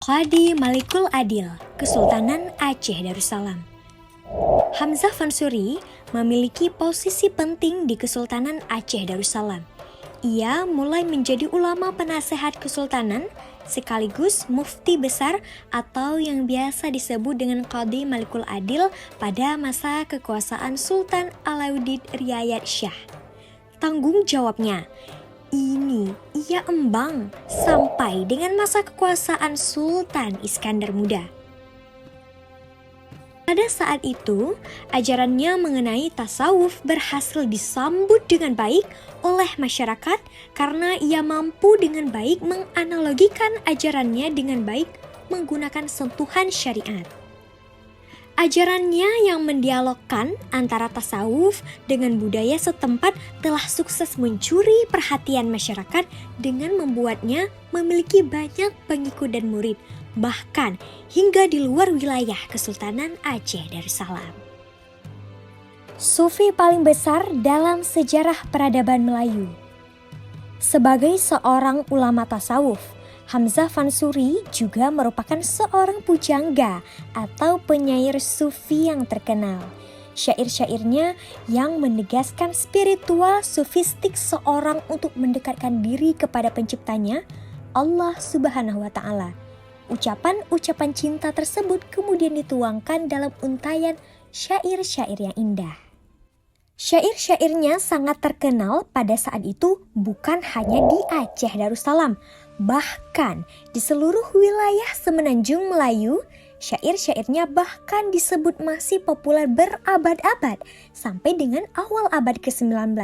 Qadi Malikul Adil, Kesultanan Aceh Darussalam. Hamzah Fansuri memiliki posisi penting di Kesultanan Aceh Darussalam. Ia mulai menjadi ulama penasehat kesultanan sekaligus mufti besar atau yang biasa disebut dengan Qadi Malikul Adil pada masa kekuasaan Sultan Alauddin Riayat Shah. Tanggung jawabnya ini ia embang sampai dengan masa kekuasaan Sultan Iskandar Muda. Pada saat itu, ajarannya mengenai tasawuf berhasil disambut dengan baik oleh masyarakat karena ia mampu dengan baik menganalogikan ajarannya dengan baik menggunakan sentuhan syariat. Ajarannya yang mendialogkan antara tasawuf dengan budaya setempat telah sukses mencuri perhatian masyarakat dengan membuatnya memiliki banyak pengikut dan murid, bahkan hingga di luar wilayah Kesultanan Aceh Darussalam. Sufi paling besar dalam sejarah peradaban Melayu. Sebagai seorang ulama tasawuf, Hamzah Fansuri juga merupakan seorang pujangga atau penyair sufi yang terkenal. Syair-syairnya yang menegaskan spiritual sufistik seorang untuk mendekatkan diri kepada penciptanya, Allah Subhanahu wa Ta'ala. Ucapan-ucapan cinta tersebut kemudian dituangkan dalam untayan syair-syair yang indah. Syair-syairnya sangat terkenal pada saat itu bukan hanya di Aceh Darussalam, bahkan di seluruh wilayah semenanjung Melayu. Syair-syairnya bahkan disebut masih populer berabad-abad sampai dengan awal abad ke-19.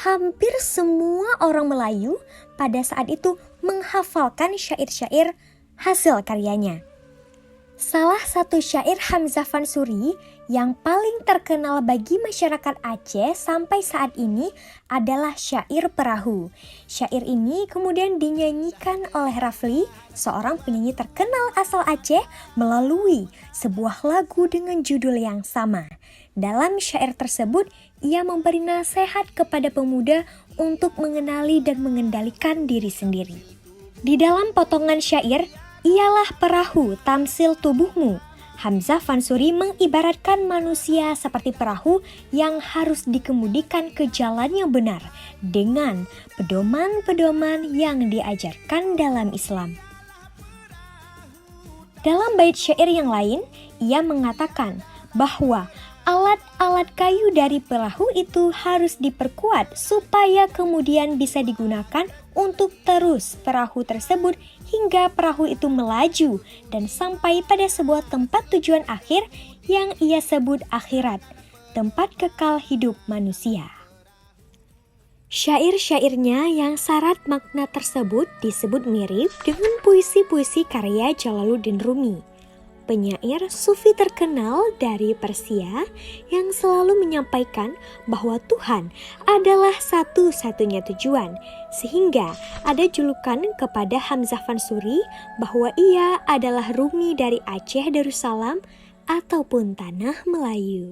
Hampir semua orang Melayu pada saat itu menghafalkan syair-syair hasil karyanya. Salah satu syair Hamzah Fansuri yang paling terkenal bagi masyarakat Aceh sampai saat ini adalah syair Perahu. Syair ini kemudian dinyanyikan oleh Rafli, seorang penyanyi terkenal asal Aceh, melalui sebuah lagu dengan judul yang sama. Dalam syair tersebut, ia memberi nasihat kepada pemuda untuk mengenali dan mengendalikan diri sendiri. Di dalam potongan syair, "Ialah perahu tamsil tubuhmu." Hamzah Fansuri mengibaratkan manusia seperti perahu yang harus dikemudikan ke jalan yang benar dengan pedoman-pedoman yang diajarkan dalam Islam. Dalam bait syair yang lain, ia mengatakan bahwa alat-alat kayu dari perahu itu harus diperkuat supaya kemudian bisa digunakan untuk terus perahu tersebut hingga perahu itu melaju dan sampai pada sebuah tempat tujuan akhir yang ia sebut akhirat, tempat kekal hidup manusia. Syair-syairnya yang syarat makna tersebut disebut mirip dengan puisi-puisi karya Jalaluddin Rumi, penyair sufi terkenal dari Persia yang selalu menyampaikan bahwa Tuhan adalah satu-satunya tujuan, sehingga ada julukan kepada Hamzah Fansuri bahwa ia adalah Rumi dari Aceh Darussalam ataupun Tanah Melayu.